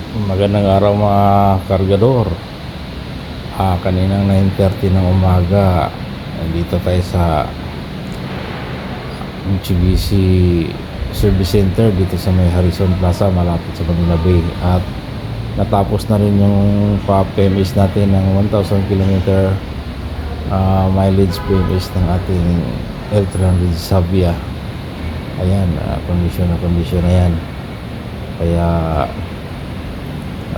Magandang araw mga kargador. Kaninang 9:30 ng umaga, dito tayo sa Mitsubishi Service Center dito sa may Harrison Plaza malapit sa Manila Bay. At natapos na rin yung pa-PMS natin ng 1,000 kilometer mileage PMS ng ating L300 Savia. Ayan, kondisyon na yan. Kaya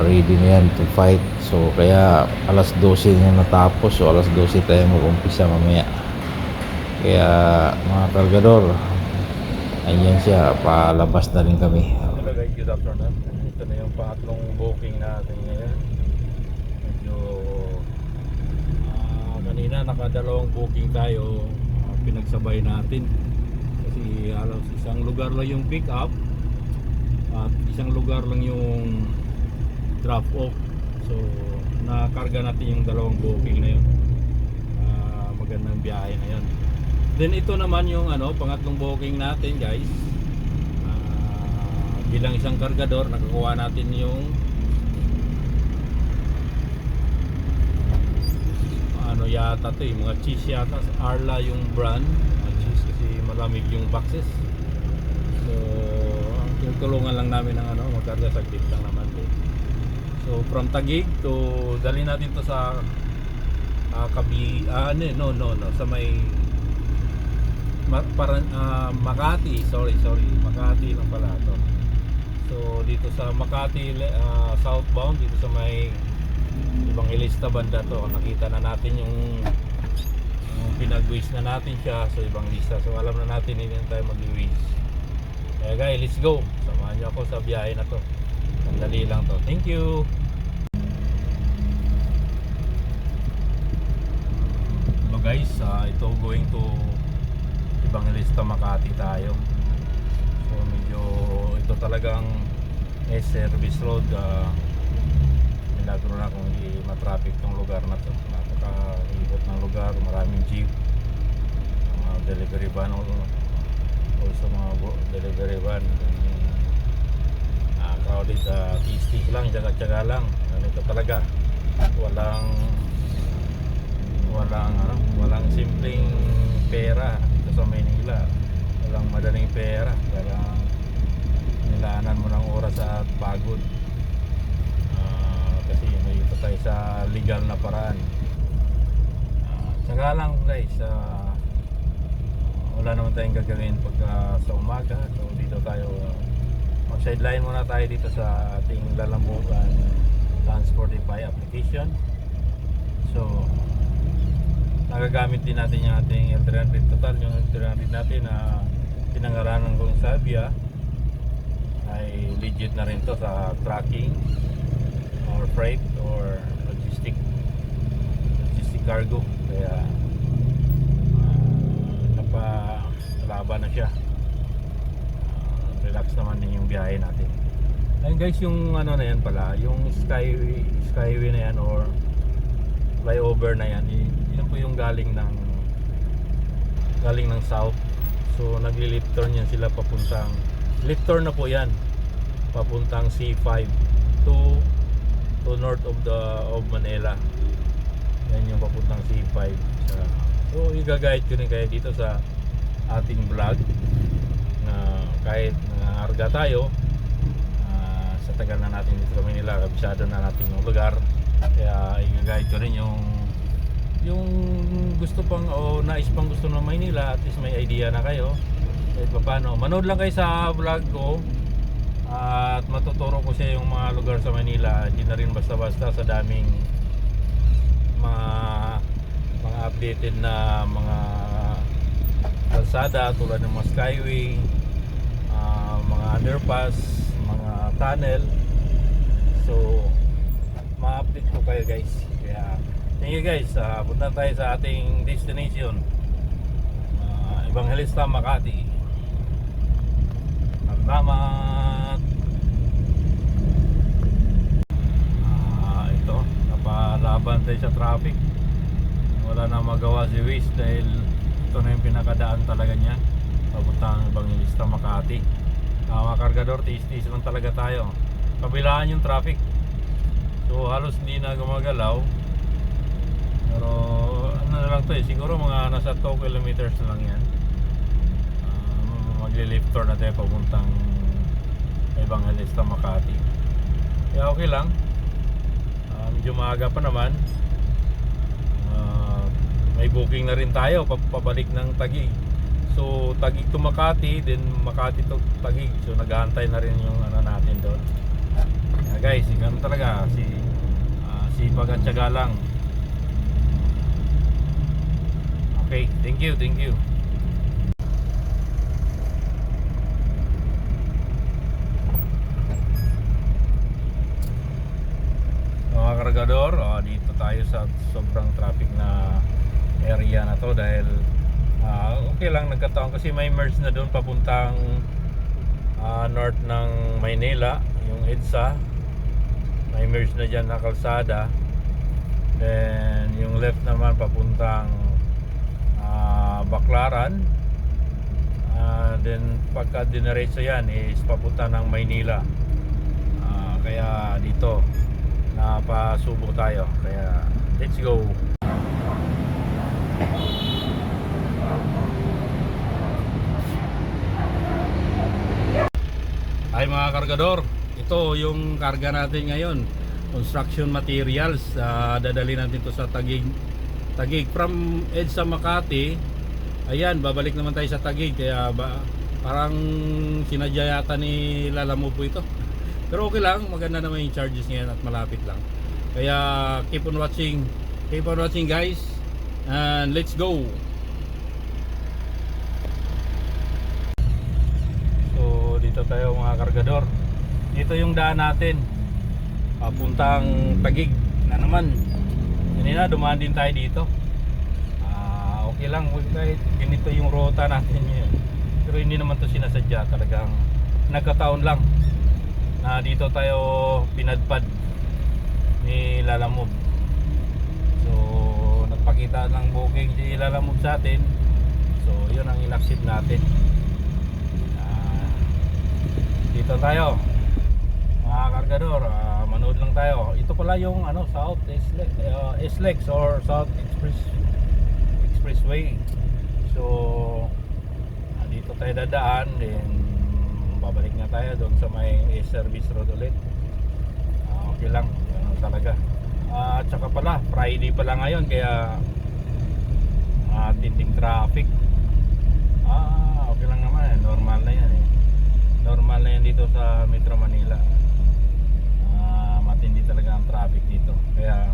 ready na yan to fight. So kaya alas 12 na natapos, so alas 12 tayo mag-umpisa mamaya. Kaya mga kargador, ayan siya, palabas na rin kami. Hello guys, good afternoon. Ito na yung pangatlong booking natin ngayon. Medyo kanina nakadalawang booking tayo, pinagsabay natin kasi alam, isang lugar lang yung pick up at isang lugar lang yung drop off. So nakarga natin yung dalawang booking na yun. Magandang biyahe na yun. Then ito naman yung pangatlong booking natin guys. Bilang isang kargador, nakakuha natin yung yata to mga cheese yata, Arla yung brand, cheese kasi malamig yung boxes. So yung tulungan lang namin ng magkarga, saglit lang naman to. So from Taguig to dali natin to sa sa may Makati, sorry Makati lang pala to. So dito sa Makati southbound, dito sa may Evangelista banda to, nakita na natin yung pinag-waste na natin siya sa Evangelista. So alam na natin hindi na tayo mag-waste. Kaya guys, let's go, samahan niyo ako sa biyahe na to. Sandali lang to. Thank you. Hello guys, ito going to Evangelista Makati tayo. So medyo ito talagang service road. Milagro na kung hindi matraffic tong lugar na to. Napaka-ikot ng lugar, maraming jeep, mga delivery van, also mga delivery van. Crowded, tis-tis lang, tsaga-tsaga lang. Ganito talaga, walang simpleng pera dito sa Maynila. Walang madaling pera, parang nilaanan mo ng oras at pagod. Kasi ito tayo sa legal na paraan. Tsaga lang guys, wala naman tayong gagawin pagka sa umaga. So dito tayo mag-sideline muna tayo dito sa ating Lalambugan Transportify application. So nagagamit din natin yung ating L300 total. Yung L300 natin na pinangaranan kong Savia ay legit na rin to sa tracking or freight or logistic cargo. Kaya napalaban na siya. Relax naman din yung biyahe natin. Ayun guys, yung na yan pala, yung skyway na yan or flyover na yan, yan po yung galing ng south. So nagli-left turn yan sila papuntang, left turn na po yan papuntang C5 to north of Manila. Yan yung papuntang C5. So i-guide ko rin kayo dito sa ating vlog na kahit nangarga tayo, sa tagal na natin dito sa Manila, kabisado na natin yung lugar. Kaya i-guide ko rin yung gusto pang o nais pang gusto ng Manila, at least may idea na kayo kahit paano. Manood lang kayo sa vlog ko at matuturo ko siya yung mga lugar sa Manila. Hindi na rin basta-basta, sa daming mga updated na mga kalsada tulad ng mga skyway, mga underpass, mga tunnel. So ma-update ko kayo guys. Kaya thank you guys. Punta tayo sa ating destination, Evangelista Makati. Salamat. Ito, napalaban tayo sa traffic. Wala na magawa si Waze dahil ito na yung pinakadaan talaga niya papuntang Evangelista Makati. Mga kargador, tiis-tiis lang talaga tayo. kabilaan yung traffic. So halos hindi na gumagalaw. Pero ano na lang to siguro mga nasa 2 kilometers na lang yan. Magli-left turn na tayo papuntang Evangelista Makati. Kaya okay lang. Medyo maaga pa naman. May booking na rin tayo pabalik ng Taguig. So Taguig to Makati, then Makati to Taguig. So naghahantay na rin yung ano natin doon. Guys, ganun talaga sipag at tiyaga lang. Okay, thank you. Mga kargador, dito tayo sa sobrang traffic na area na to dahil okay lang nagkataon kasi may merge na doon papuntang north ng Maynila, yung EDSA. May merge na dyan na kalsada. Then yung left naman papuntang Baclaran. Then pagka diniretso yan is papunta ng Maynila. Kaya dito napasubo tayo. Kaya let's go. Ay mga kargador, ito yung karga natin ngayon, construction materials. Dadali natin to sa Taguig from EDSA Makati. Ayan, babalik naman tayo sa Taguig. Kaya parang sinadya yata ni Lalamove po ito. Pero okay lang, maganda naman yung charges ngayon at malapit lang. Kaya keep on watching guys, and let's go. Dito tayo mga kargador. Dito yung daan natin papuntang Taguig na naman. Kanina dumaan din tayo dito. Okay lang kahit ganito yung ruta natin yun. Pero hindi naman to sinasadya, talagang nagkataon lang na dito tayo pinadpad ni Lalamove. So nagpakita ng booking si Lalamove sa atin. So yun ang in-accept natin. Dito tayo mga kargador, manood lang tayo. Ito pala yung South SLEX or South Expressway. So dito tayo dadaan, then babalik na tayo doon sa may service road ulit. Okay lang, ano talaga. At saka pala Friday pala ngayon, kaya tinding traffic. Okay lang naman, normal na yan normal na yan dito sa Metro Manila. Matindi talaga ang traffic dito. Kaya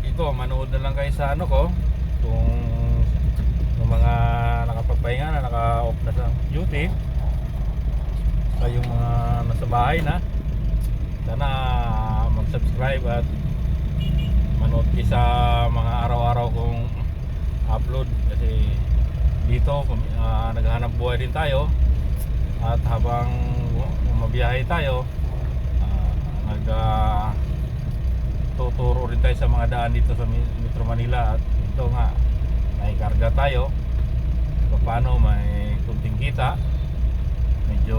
ito, manood na lang kayo sa kung yung mga nakapagpahinga na, naka-off na sa duty, sa yung mga nasa bahay na, sana mag-subscribe at manood kayo sa mga araw-araw kong upload. Kasi dito naghahanap buhay din tayo. At habang mabiyahe tayo, tuturo rin tayo sa mga daan dito sa Metro Manila. At ito nga, may karga tayo. Paano may kunting kita. Medyo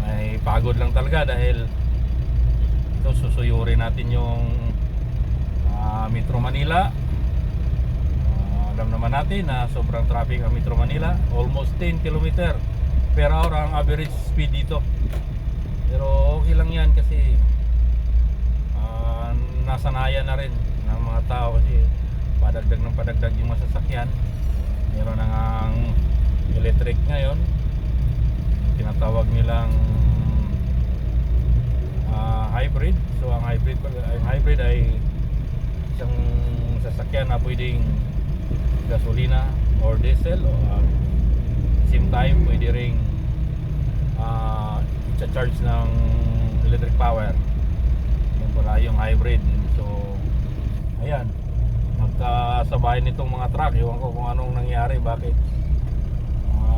may pagod lang talaga dahil ito susuyurin natin yung Metro Manila. Alam naman natin na sobrang traffic ang Metro Manila, almost 10 km per hour ang average speed dito. Pero okay lang yan kasi nasanayan na rin ng mga tao kasi padagdag ng padagdag yung masasakyan. Meron na ngang electric ngayon, tinatawag nilang hybrid. So ang hybrid ay isang sasakyan na pwedeng gasolina or diesel, o same time pwede ring i-charge ng electric power. Yun pala yung hybrid. So ayan, nagkasabay nitong mga truck. Ewan ko kung anong nangyari, bakit.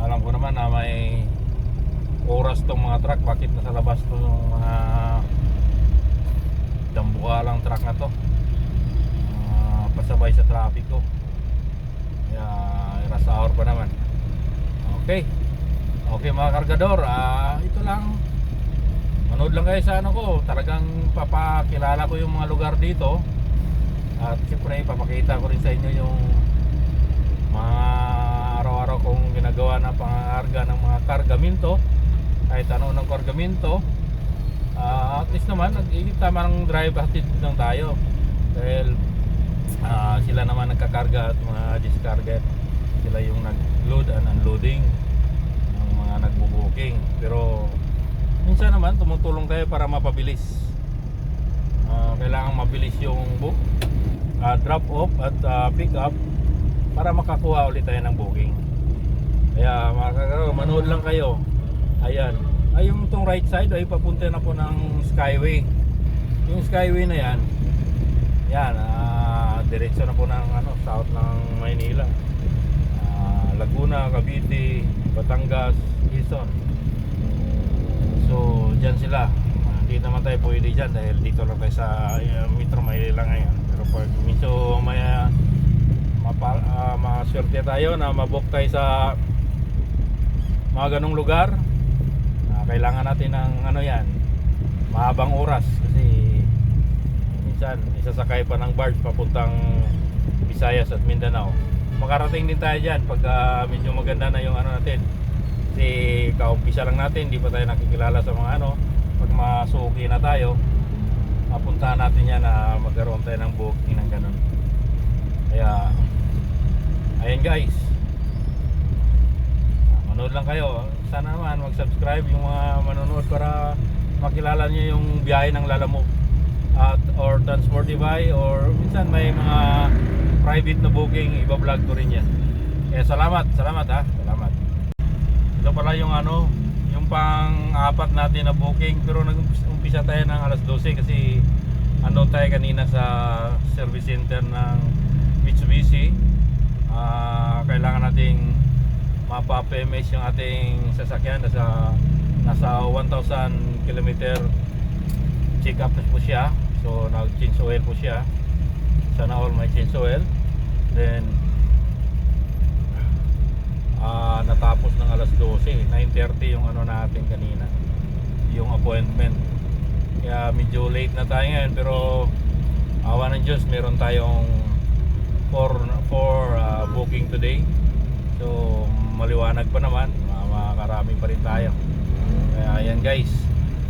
Alam ko naman na may oras tong mga truck, bakit nasa labas to mga dambukalang truck na to, pasabay sa traffic ko. Kaya rush hour pa naman. Okay mga kargador, ito lang manood lang kayo sa ano ko. Talagang papakilala ko yung mga lugar dito. At siyempre papakita ko rin sa inyo yung mga araw-araw kong ginagawa na pangarga ng mga kargamento, kahit ano ng kargamento. At least naman tamang drive hatid lang tayo dahil sila naman nagkakarga at mga discarga, sila yung nag-load and unloading ng mga nagbo-booking. Pero minsan naman tumutulong tayo para mapabilis. Kailangan mabilis yung drop off at pick up para makakuha ulit tayo ng booking. Kaya manood lang kayo. Ayan, yung itong right side ay papunta na po ng Skyway. Yung Skyway na yan, diretso na po ng south ng Maynila, Laguna, Cavite, Batangas, Quezon. So dyan sila. Hindi naman tayo pwede dyan dahil dito lang tayo sa Metro Manila ngayon. Pero pag medyo maswerte tayo na mabook tayo sa mga ganong lugar, kailangan natin ng mahabang oras kasi minsan isasakay pa ng barge papuntang Visayas at Mindanao. Makarating din tayo dyan pag medyo maganda na yung natin, kasi kaumpisa lang natin, hindi pa tayo nakikilala sa mga pag masuki na tayo, mapuntahan natin yan na magkaroon tayo ng booking ng ganun. Kaya ayan guys, manood lang kayo. Sana naman mag-subscribe yung mga manonood para makilala nyo yung biyahe ng Lalamove or Transportify, or minsan may mga private na booking, iba-vlog ko rin yan. Kaya salamat ha. Salamat. Ito pala yung yung pang-apat natin na booking, pero nag-umpisa tayo ng alas 12 kasi tayo kanina sa service center ng Mitsubishi. Kailangan nating mapa-PMS yung ating sasakyan. Nasa 1,000 km check up po siya. So nag-change oil po siya. Sana all may change oil. Then natapos ng alas 12, 9:30 yung natin kanina, yung appointment. Kaya medyo late na tayo ngayon, pero awa ng Diyos meron tayong 4 booking today. So maliwanag pa naman, makarami pa rin tayo. Kaya ayan guys.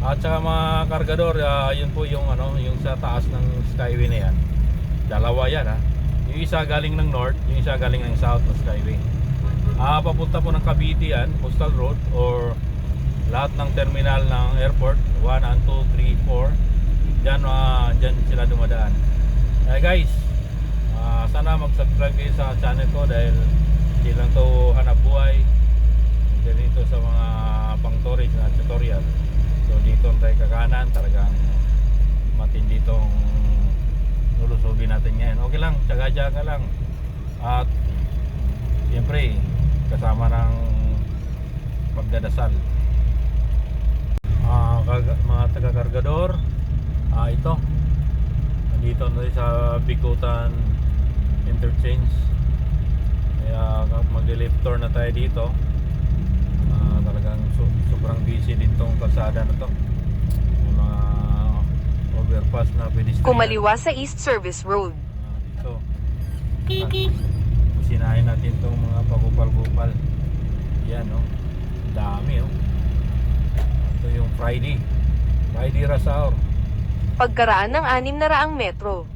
At saka mga kargador, yun po yung yung sa taas ng Skyway na yan. Dalawa yan Yung isa galing ng north, yung isa galing ng south na Skyway. Papunta po ng Cavite yan, Coastal Road, or lahat ng terminal ng airport, 1 and 2, 3, 4. Dyan sila dumadaan. Kaya guys, sana mag-subscribe kayo sa channel ko dahil hindi lang to hanap buhay, hindi ito sa mga pang-storage na tutorial. So dito tayo kakanan, talagang matindi itong lulusubin natin ngayon. Okay lang, tsaga-tsaga lang. At siyempre kasama ng pagdadasal. Mga taga-kargador, ito nandito na sa Bikutan Interchange. Kaya mag-left turn na tayo dito. Talagang sobrang busy din tong kalsada na to. May mga overpass na pedestrian. Kumaliwa sa East Service Road. Dito sinahin natin tong mga pagupal-gupal. Yan dami ito yung Friday rush hour. Pagkaraan ng 600 metro.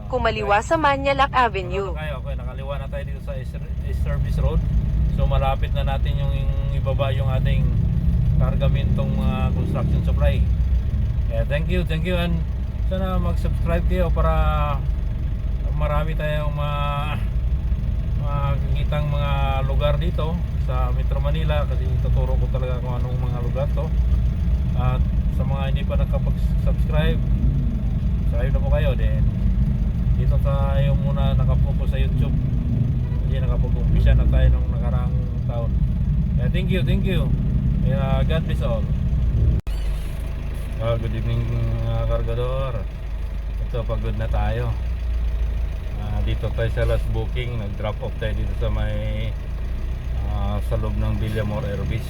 Kumaliwa sa Manilac Avenue. Okay, nakaliwa na tayo dito sa East Service Road. So malapit na natin yung ibaba yung ating kargamentong mga construction supply. Kaya thank you, and sana mag-subscribe kayo para marami tayong makikitang mga lugar dito sa Metro Manila, kasi tuturo ko talaga kung anong mga lugar to. At sa mga hindi pa nakapag-subscribe, subscribe na po kayo. Then dito tayo muna nakapokus sa YouTube, hindi nakapag-umpisa na tayo nung nakaraang taon. Kaya thank you. God bless all. Good evening mga kargador. Ito, pagod na tayo. Dito tayo sa last booking. Nag-drop off tayo dito sa may sa loob ng Villamor Air Base,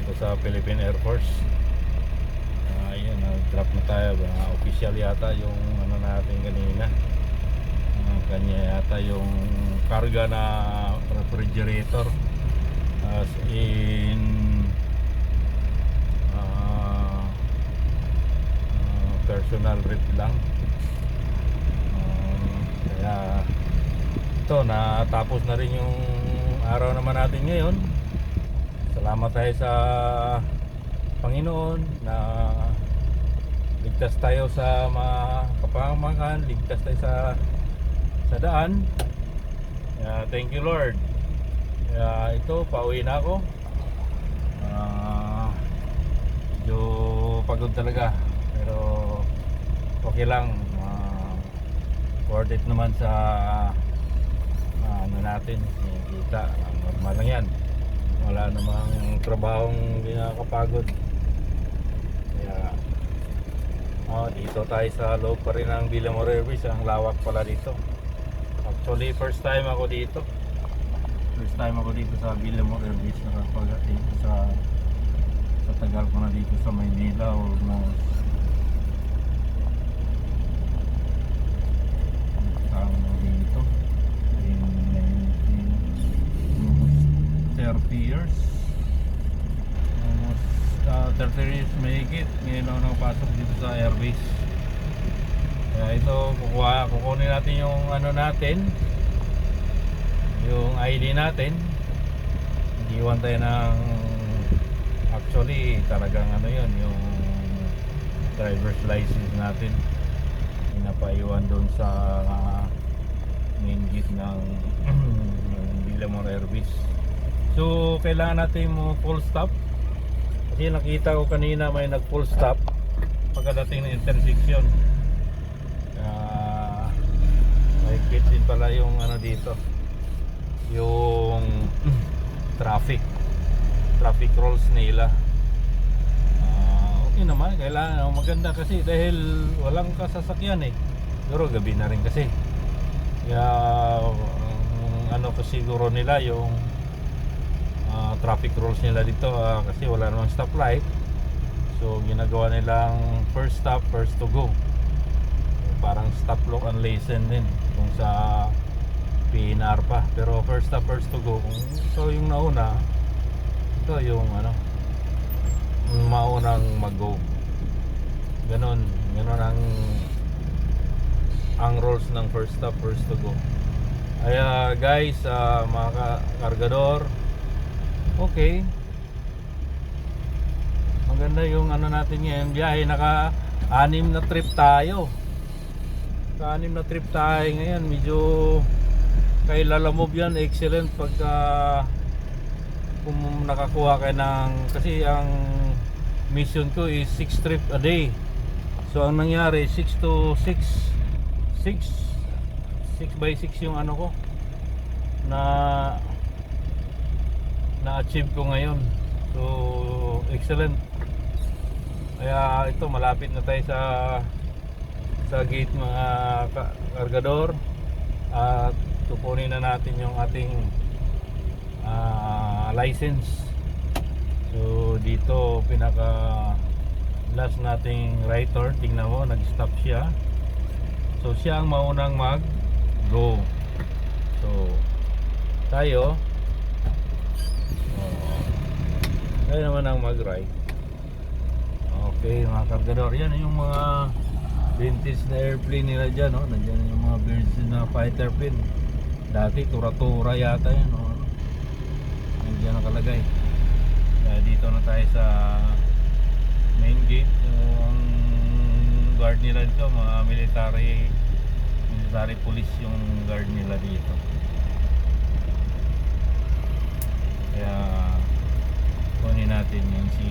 dito sa Philippine Air Force. na tayo ba, official yata yung ano natin kanina. Kanya yata yung karga na refrigerator, as in personal rep lang. Kaya ito, natapos na rin yung araw naman natin ngayon. Salamat tayo sa Panginoon na ligtas tayo sa mga kapahamakan, ligtas tayo sa daan. Kaya thank you Lord. Kaya ito, pauwi na ako. Medyo pagod talaga, pero okay lang. Worth it naman sa ano natin, kita. Normal lang yan, wala namang trabahong nakakapagod. Kaya dito tayo sa loob pa rin ng Villamor Airways. Ang lawak pala dito. Actually first time ako dito sa Villamor Airways. Nakapag-dito sa tagal ko na dito sa Maynila, almost dito in 30 years, almost 30 years mahigit. Ngayon ako nakapasok dito sa Airways. Kaya ito, kukunin natin yung ano natin, yung ID natin. Iwan tayo ng, actually talagang ano yun, yung driver's license natin. Pinapaiwan doon sa main gate ng Villamor Airways. So kailangan natin mo full stop, kasi nakita ko kanina may nag full stop pagkadating ng intersection. May fit din pala yung ano dito, yung traffic rules nila. Okay naman, kailangan maganda kasi dahil walang kasasakyan eh. Pero gabi na rin kasi. Kaya ano ko siguro nila yung traffic rules nila dito, kasi wala namang stoplight. So ginagawa nilang first stop, first to go. Parang stop lock and listen din kung sa PNR pa. Pero first stop, first to go. So yung nauna, ito yung ano, maunang mag-go. Ganon ang rules ng first stop, first to go. Kaya guys, mga kargador, okay, maganda yung ano natin ngayon biyahe. Naka-6 na trip tayo. Ngayon. Medyo kay Lalamove yan, excellent pagka kung nakakuha kayo ng, kasi ang mission ko is 6 trip a day. So ang nangyari 6 by 6 yung ano ko na achieve ko ngayon. So excellent. Kaya ito, malapit na tayo sa gate mga kargador, at kukunin na natin yung ating license. So dito pinaka last nating right turn, tingnan mo, nag-stop siya. So siya ang maunang mag-go. So tayo naman ang mag-right. Okay mga kargador, yan yung mga vintage na airplane nila dyan, no? Nandiyan yung mga birds na fighter plane. Dati tura-tura yata yan, no? Nandiyan nakalagay. Kaya dito na tayo sa main gate. Yung guard nila dito, mga military police yung guard nila dito. Kaya kunin natin yung si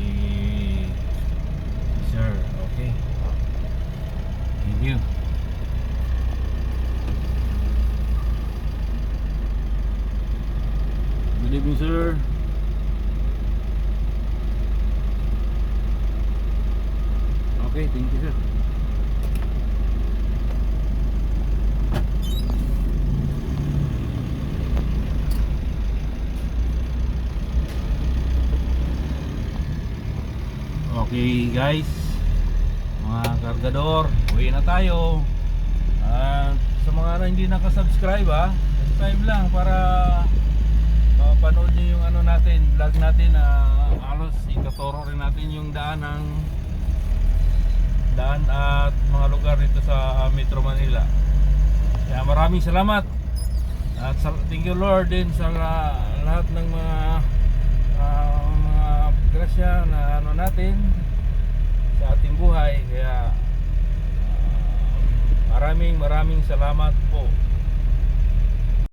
sir. Okay, thank you. Good evening, sir. Okay, thank you, sir. Okay guys, mga kargador, uwi na tayo. At sa mga na hindi nakasubscribe subscribe lang para panood nyo yung ano natin, vlog natin. Halos itaturo rin natin yung daan at mga lugar dito sa Metro Manila. Kaya maraming salamat at thank you Lord din sa lahat ng mga grasya na ano natin sa ating buhay. Kaya maraming salamat po.